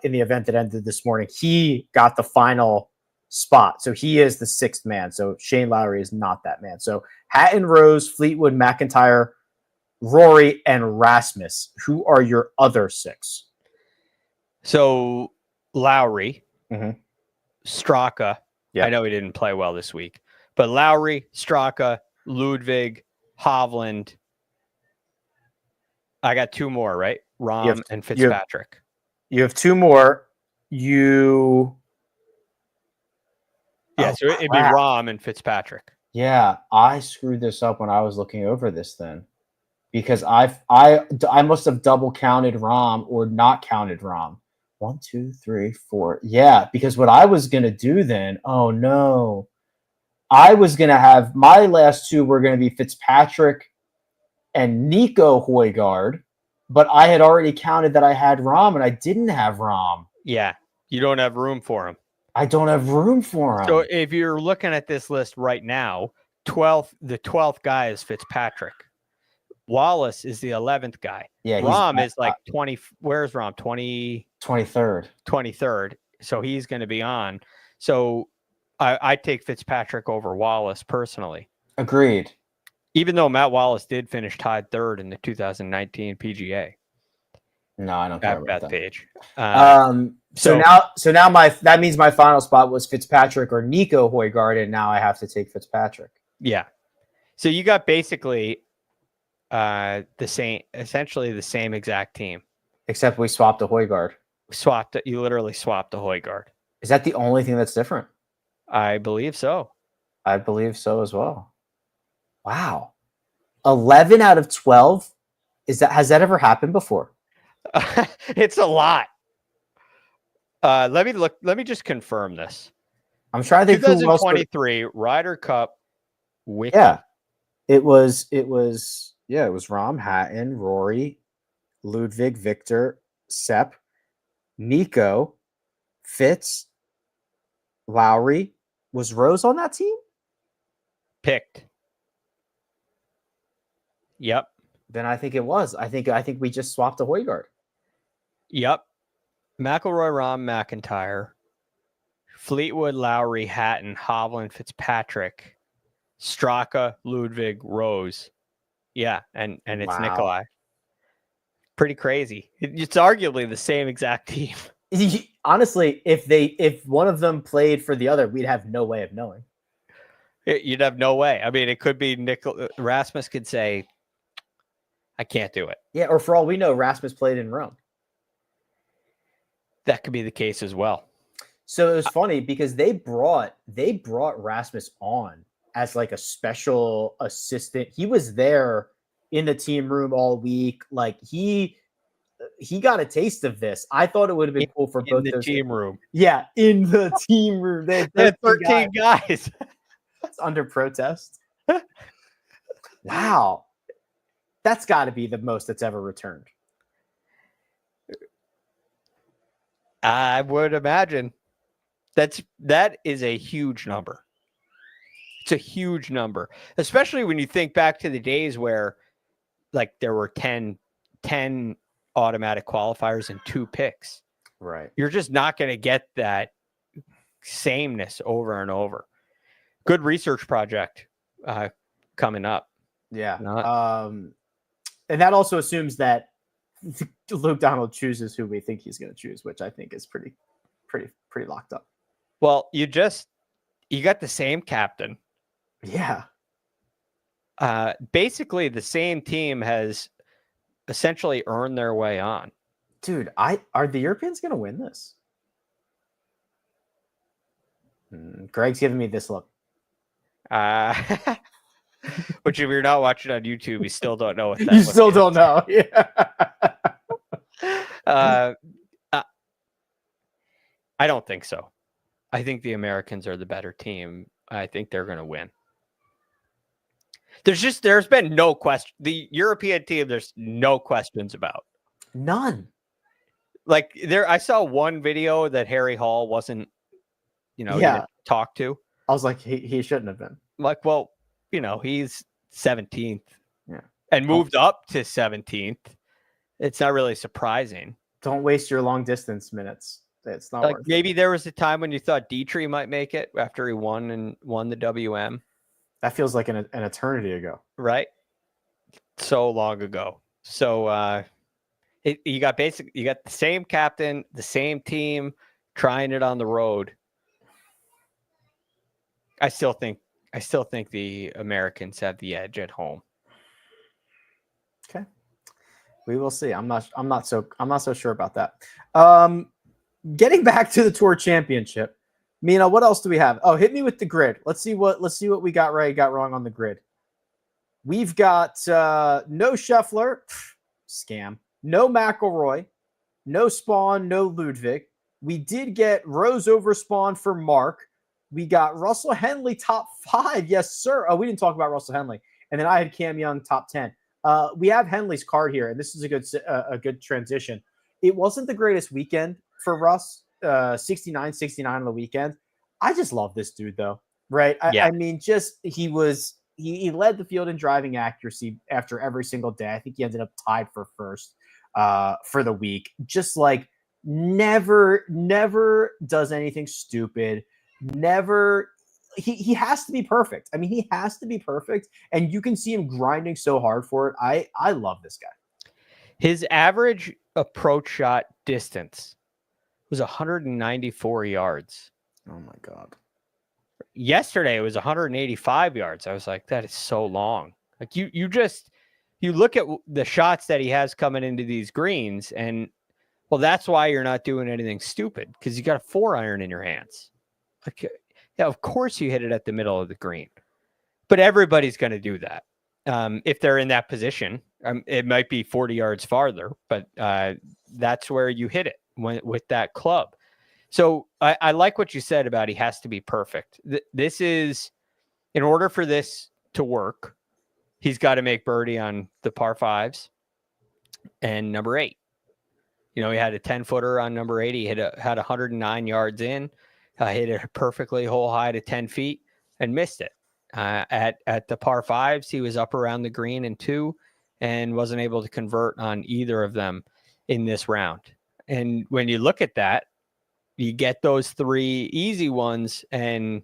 in the event that ended this morning. He got the final spot. So he is the 6th man. So Shane Lowry is not that man. So Hatton, Rose, Fleetwood, McIntyre, Rory, and Rasmus. Who are your other 6? So Lowry, Straka. Yeah. I know he didn't play well this week, but Lowry, Straka, Ludwig, Hovland. I got 2 more, right? Rahm and Fitzpatrick. You have 2 more. you. Yeah, Oh, so it'd be crap. Rahm and Fitzpatrick. Yeah, I screwed this up when I was looking over this then, because I must have double counted Rom or not counted Rom. 1, 2, 3, 4. Yeah, because what I was gonna do then, oh no, I was gonna have my last two were gonna be Fitzpatrick and Nico Højgaard, but I had already counted that I had Rom and I didn't have Rom. Yeah, you don't have room for him. I don't have room for him. So if you're looking at this list right now, the 12th guy is Fitzpatrick. Wallace is the 11th guy. Yeah, Rahm is like 20. Where's Rahm? 23rd. 23rd. So he's going to be on. So I take Fitzpatrick over Wallace personally. Agreed. Even though Matt Wallace did finish tied third in the 2019 PGA. No, I don't care about that page. So now that means my final spot was Fitzpatrick or Nico Højgaard, and now I have to take Fitzpatrick. Yeah. So you got basically essentially the same exact team. Except we swapped a Højgaard. You literally swapped the Højgaard. Is that the only thing that's different? I believe so. I believe so as well. Wow. 11 out of 12? Has that ever happened before? It's a lot. Let me just confirm this. I'm trying to think. 2023 Ryder Cup wiki. Yeah. It was Rom, Hatton, Rory, Ludwig, Victor, Sepp, Nico, Fitz, Lowry. Was Rose on that team? Picked. Yep. Then I think it was. I think we just swapped a Højgaard. Yep. McIlroy, Rahm, McIntyre, Fleetwood, Lowry, Hatton, Hovland, Fitzpatrick, Straka, Ludwig, Rose. Yeah, and it's Wow. Nikolai. Pretty crazy. It's arguably the same exact team. Honestly, if one of them played for the other, we'd have no way of knowing. You'd have no way. I mean, it could be Rasmus could say, I can't do it. Yeah, or for all we know, Rasmus played in Rome. That could be the case as well. So it was funny because they brought Rasmus on as like a special assistant. He was there in the team room all week. Like he got a taste of this. I thought it would have been cool for both the those team room. Yeah, in the team room. They had 13 guys. It's under protest. Wow. That's got to be the most that's ever returned. I would imagine that is a huge number. It's a huge number, especially when you think back to the days where like there were 10 automatic qualifiers and 2 picks. Right. You're just not going to get that sameness over and over. Good research project coming up. Yeah. And that also assumes that Luke Donald chooses who we think he's going to choose, which I think is pretty locked up. Well, you got the same captain. Yeah. Basically the same team has essentially earned their way on. Dude, are the Europeans going to win this? Greg's giving me this look. Which if you're not watching on YouTube, you still don't know what that you still don't know. Yeah. I don't think so. I think the Americans are the better team. I think they're going to win. There's been no question. The European team, there's no questions about. None. Like I saw one video that Harry Hall wasn't, talked to. I was like, he shouldn't have been. Like, well, he's 17th. Yeah. And moved up to 17th. It's not really surprising. Don't waste your long distance minutes. It's not like worth maybe there was a time when you thought Dietrich might make it after he won the WM. That feels like an eternity ago. Right? So long ago. So you got the same captain, the same team trying it on the road. I still think the Americans have the edge at home. Okay. We will see. I'm not so sure about that. getting back to the Tour Championship, Mina, what else do we have? Oh, hit me with the grid. Let's see what we got right, got wrong on the grid. We've got no Scheffler, scam. No McIlroy, no Spawn, no Ludwig. We did get Rose over Spawn for Mark. We got Russell Henley top 5. Yes, sir. Oh, we didn't talk about Russell Henley. And then I had Cam Young top 10. We have Henley's card here, and this is a good transition. It wasn't the greatest weekend for Russ, 69 on the weekend. I just love this dude, though, right? I mean, just he led the field in driving accuracy after every single day. I think he ended up tied for first for the week. Just like never does anything stupid. Never. He has to be perfect. I mean, he has to be perfect, and you can see him grinding so hard for it. I love this guy. His average approach shot distance was 194 yards. Oh my God. Yesterday it was 185 yards. I was like, that is so long. Like you look at the shots that he has coming into these greens, and well, that's why you're not doing anything stupid, because you got a 4-iron in your hands. Like, yeah, of course you hit it at the middle of the green, but everybody's going to do that. If they're in that position, it might be 40 yards farther, but that's where you hit it with that club. So I like what you said about he has to be perfect. This is, in order for this to work, he's got to make birdie on the par 5s and number 8. You know, he had a 10-footer on number 8. He had 109 yards in. Hit it perfectly hole high to 10 feet and missed it. At the par 5s, he was up around the green in 2 and wasn't able to convert on either of them in this round. And when you look at that, you get those 3 easy ones and,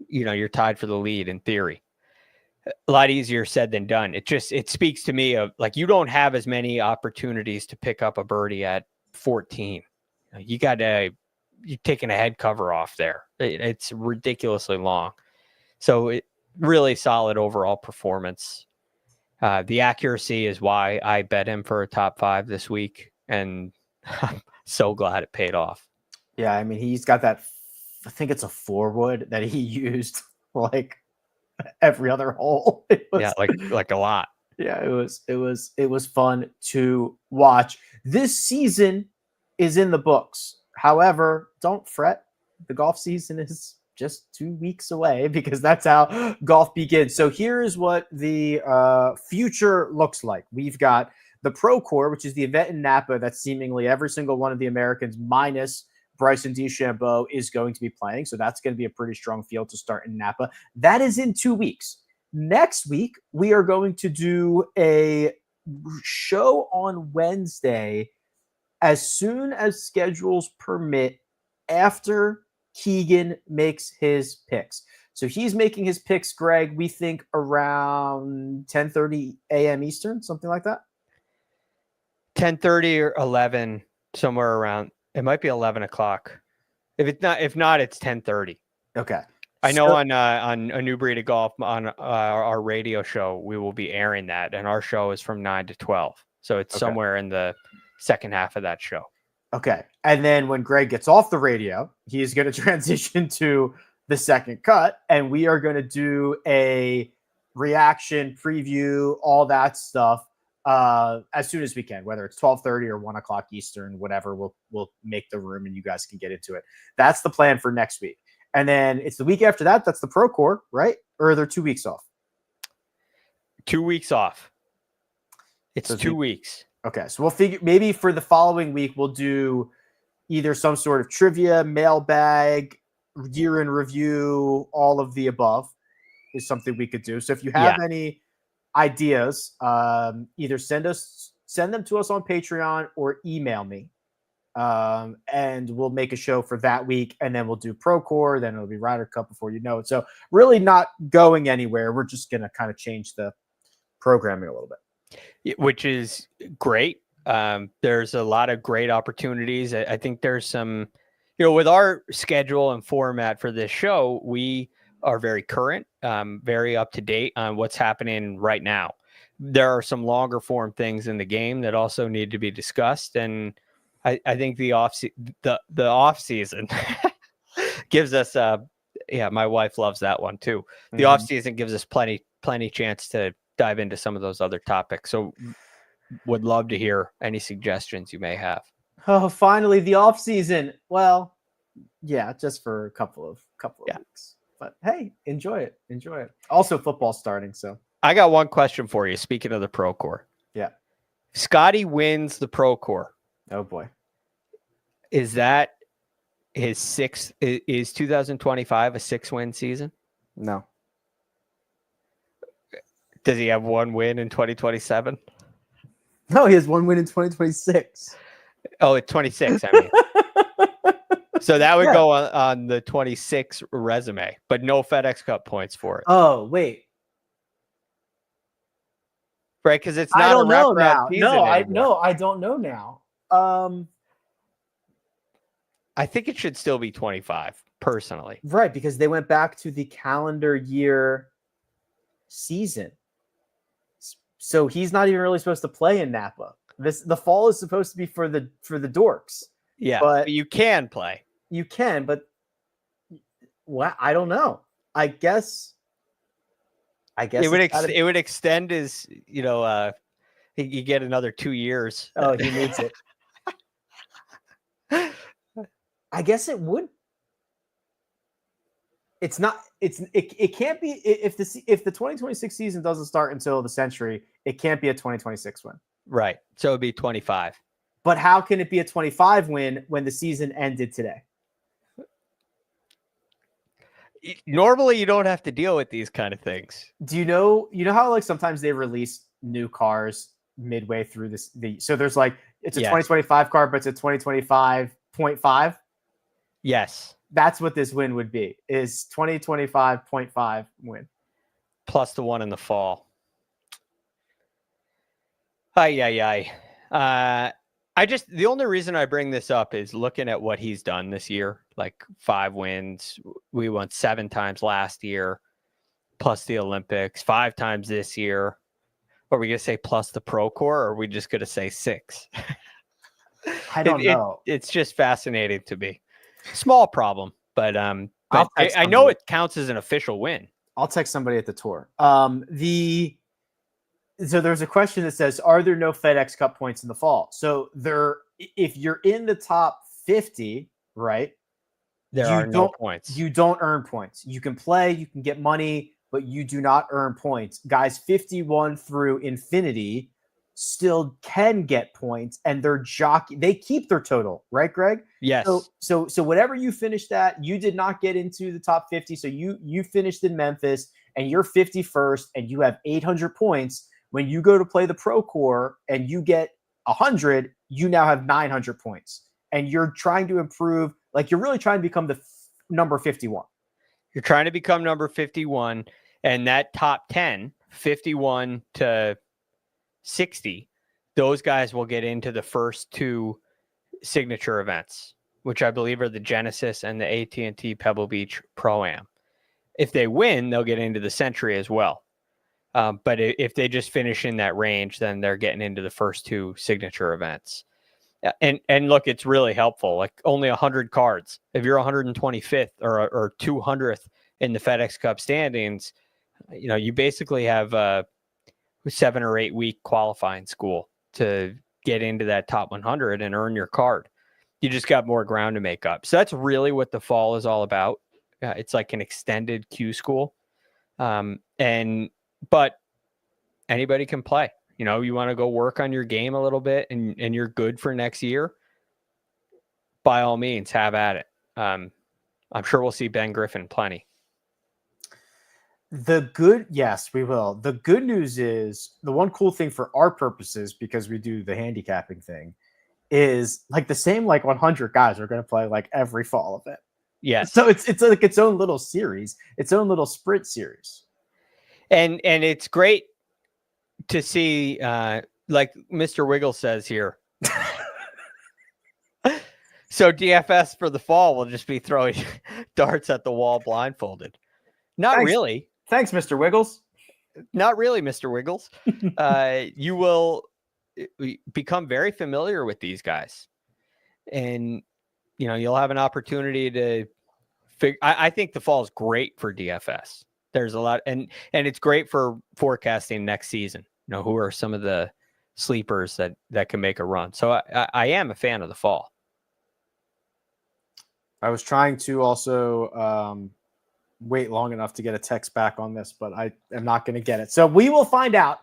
you know, you're tied for the lead in theory. A lot easier said than done. It speaks to me of, like, you don't have as many opportunities to pick up a birdie at 14. You're taking a head cover off there. It's ridiculously long. So it really solid overall performance. The accuracy is why I bet him for a top 5 this week. And I'm so glad it paid off. Yeah. I mean, he's got that, I think it's a 4-wood that he used like every other hole. Like a lot. Yeah, it was fun to watch. This season is in the books. However, don't fret. The golf season is just 2 weeks away, because that's how golf begins. So here is what the future looks like. We've got the Pro Tour, which is the event in Napa that seemingly every single one of the Americans minus Bryson DeChambeau is going to be playing. So that's going to be a pretty strong field to start in Napa. That is in 2 weeks. Next week, we are going to do a show on Wednesday as soon as schedules permit, after Keegan makes his picks. So he's making his picks, Greg, we think around 10:30 a.m. Eastern, something like that. 10:30 or 11, somewhere around. It might be 11 o'clock. If not, it's 10:30. Okay. I know on A New Breed of Golf, on our radio show, we will be airing that, and our show is from 9 to 12. So it's somewhere in the second half of that show. Okay. And then when Greg gets off the radio, he is going to transition to the second cut, and we are going to do a reaction, preview, all that stuff as soon as we can, whether it's 12:30 or 1 o'clock Eastern, whatever. We'll make the room and you guys can get into it. That's the plan for next week. And then it's the week after that. That's the Pro Tour, right? Or are there 2 weeks off? 2 weeks off. It's 2 weeks. Okay. So we'll figure, maybe for the following week, we'll do either some sort of trivia, mailbag, year in review, all of the above is something we could do. So if you have any ideas, either send them to us on Patreon or email me. And we'll make a show for that week, and then we'll do Pro Tour, then it'll be Ryder Cup before you know it. So really not going anywhere. We're just going to kind of change the programming a little bit. Which is great. There's a lot of great opportunities. I think there's some, with our schedule and format for this show, we are very current, very up to date on what's happening right now. There are some longer form things in the game that also need to be discussed. And I think the off season gives us my wife loves that one too. The off season gives us plenty chance to dive into some of those other topics. So would love to hear any suggestions you may have. Oh, finally the off season. Well, yeah, just for a couple of weeks. But hey, enjoy it. Also, football starting. So I got one question for you. Speaking of the Pro Tour, yeah, Scotty wins the Pro Tour. Oh boy, is that his sixth? Is 2025 a 6-win season? No. Does he have one win in 2027? No, he has one win in 2026. Oh, it's 26. I mean. So that would go on the 26 resume, but no FedEx Cup points for it. Oh, wait. Right, because it's not I don't know now. I don't know now. I think it should still be 25, personally. Right, because they went back to the calendar year season. So he's not even really supposed to play in Napa. The fall is supposed to be for the dorks. Yeah, but you can play. You can, but I don't know. I guess it would extend his, you get another 2 years. Oh, he needs it. I guess it would. It can't be if the 2026 season doesn't start until the Century, it can't be a 2026 win. Right. So it'd be 25. But how can it be a 25 win when the season ended today? Normally you don't have to deal with these kind of things. Do you know how like sometimes they release new cars midway through so there's like it's a 2025 car, but it's a 2025.5? Yes. That's what this win would be, is 2025.5 win. Plus the one in the fall. The only reason I bring this up is looking at what he's done this year, like 5 wins. We won 7 times last year, plus the Olympics, 5 times this year. Are we going to say plus the Pro Tour, or are we just going to say 6? I don't know. It's just fascinating to me. Small problem, but I know it counts as an official win. I'll text somebody at the tour. So there's a question that says, are there no FedEx Cup points in the fall? So if you're in the top 50, right? There are no points. You don't earn points. You can play, you can get money, but you do not earn points. Guys 51 through infinity still can get points, and they keep their total, right, Greg? Yes. So whatever you finished at, you did not get into the top 50. So you finished in Memphis and you're 51st and you have 800 points. When you go to play the Pro Tour and you get 100, you now have 900 points, and you're trying to improve. Like, you're really trying to become the number 51. You're trying to become number 51, and that top 10, 51 to 60, those guys will get into the first 2 signature events, which I believe are the Genesis and the AT&T Pebble Beach Pro-Am. If they win, they'll get into the Century as well. But if they just finish in that range, then they're getting into the first 2 signature events. And look, it's really helpful. Like, only 100 cards. If you're 125th or 200th in the FedEx Cup standings, you basically have a 7 or 8 week qualifying school to get into that top 100 and earn your card. You just got more ground to make up. So that's really what the fall is all about. It's like an extended Q school. But anybody can play. You want to go work on your game a little bit and you're good for next year, by all means, have at it. I'm sure we'll see Ben Griffin plenty. Yes, we will. The good news is, the one cool thing for our purposes, because we do the handicapping thing, is like the same 100 guys are going to play like every fall event. Yeah. So it's like its own little series, its own little sprint series. And it's great to see, like Mr. Wiggle says here. So DFS for the fall will just be throwing darts at the wall blindfolded. Thanks. Really. Thanks, Mr. Wiggles. Not really, Mr. Wiggles. You will become very familiar with these guys. and you'll have an opportunity to figure. I think the fall is great for DFS. There's a lot, and it's great for forecasting next season. Who are some of the sleepers that can make a run. So I am a fan of the fall. I was trying to also wait long enough to get a text back on this, but I am not going to get it. So we will find out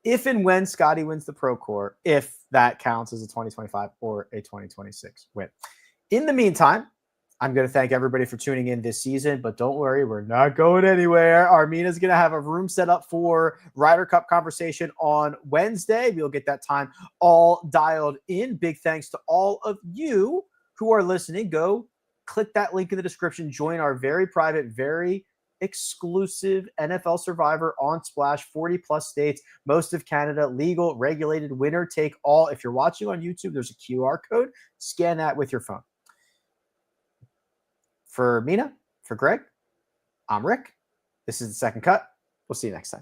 if and when Scotty wins the Pro Tour, if that counts as a 2025 or a 2026 win. In the meantime, I'm going to thank everybody for tuning in this season, but don't worry, we're not going anywhere. Armina's going to have a room set up for Ryder Cup conversation on Wednesday. We'll get that time all dialed in. Big thanks to all of you who are listening. Go click that link in the description. Join our very private, very exclusive NFL Survivor on Splash, 40-plus states, most of Canada, legal, regulated, winner take all. If you're watching on YouTube, there's a QR code. Scan that with your phone. For Mina, for Greg, I'm Rick. This is The Second Cut. We'll see you next time.